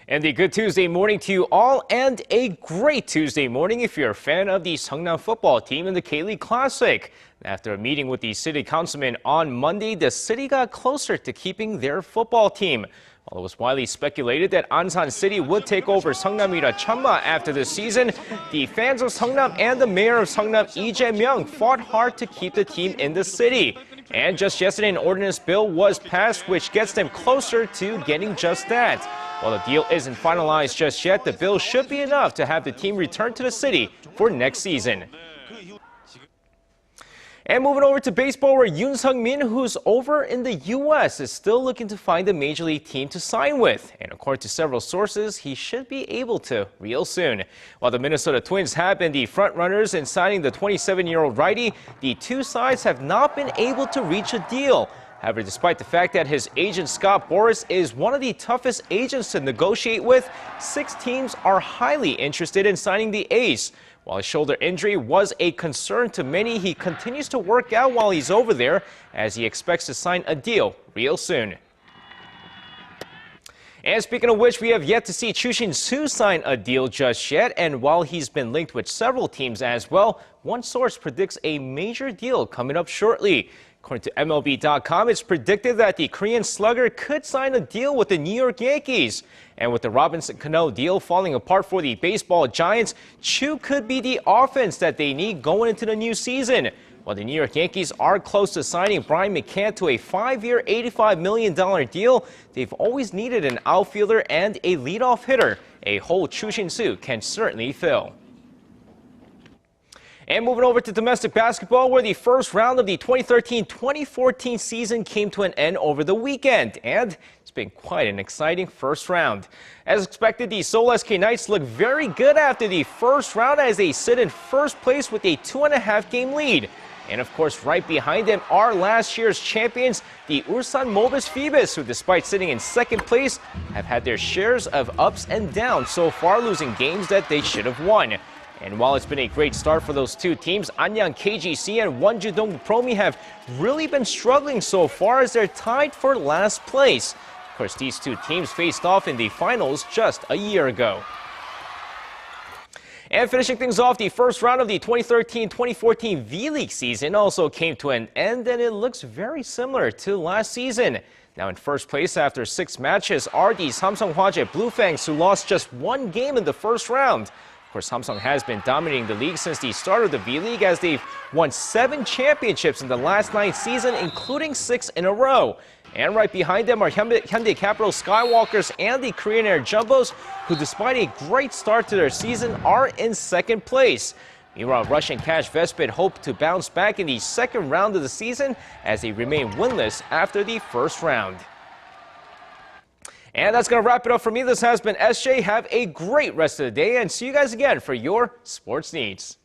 And a good Tuesday morning to you all, and a great Tuesday morning if you're a fan of the Seongnam football team in the K-League Classic. After a meeting with the city councilman on Monday, the city got closer to keeping their football team. While it was widely speculated that Ansan City would take over Seongnam-ira Cheonma after the season, the fans of Seongnam and the mayor of Seongnam, Lee Jae-myung, fought hard to keep the team in the city. And just yesterday, an ordinance bill was passed, which gets them closer to getting just that. While the deal isn't finalized just yet, the bill should be enough to have the team return to the city for next season. And moving over to baseball, where Yoon Sung-min, who's over in the U.S., is still looking to find a major league team to sign with. And according to several sources, he should be able to real soon. While the Minnesota Twins have been the front-runners in signing the 27-year-old righty, the two sides have not been able to reach a deal. However, despite the fact that his agent Scott Boras is one of the toughest agents to negotiate with, 6 teams are highly interested in signing the ace. While his shoulder injury was a concern to many, he continues to work out while he's over there, as he expects to sign a deal real soon. And speaking of which, we have yet to see Choo Shin-soo sign a deal just yet, and while he's been linked with several teams as well, one source predicts a major deal coming up shortly. According to MLB.com, it's predicted that the Korean slugger could sign a deal with the New York Yankees. And with the Robinson Cano deal falling apart for the baseball giants, Choo could be the offense that they need going into the new season. While the New York Yankees are close to signing Brian McCann to a 5-year, $85 million deal, they've always needed an outfielder and a leadoff hitter, a hole Choo Shin-soo can certainly fill. And moving over to domestic basketball, where the first round of the 2013-2014 season came to an end over the weekend. And it's been quite an exciting first round. As expected, the Seoul SK Knights look very good after the first round as they sit in first place with a 2.5-game lead. And of course, right behind them are last year's champions, the Ulsan Mobis Phoebus, who despite sitting in second place, have had their shares of ups and downs so far, losing games that they should have won. And while it's been a great start for those two teams, Anyang KGC and Wonju-dong Promi have really been struggling so far as they're tied for last place. Of course, these two teams faced off in the finals just a year ago. And finishing things off, the first round of the 2013-2014 V-League season also came to an end, and it looks very similar to last season. Now in first place after 6 matches are the Samsung Hwajae Bluefangs, who lost just 1 game in the first round. Of course, Samsung has been dominating the league since the start of the V-League, as they've won 7 championships in the last 9 seasons, including 6 in a row. And right behind them are Hyundai Capital Skywalkers and the Korean Air Jumbos, who despite a great start to their season are in second place. Meanwhile, Russian Cash Vespid hope to bounce back in the second round of the season as they remain winless after the first round. And that's going to wrap it up for me. This has been SJ. Have a great rest of the day, and see you guys again for your sports needs.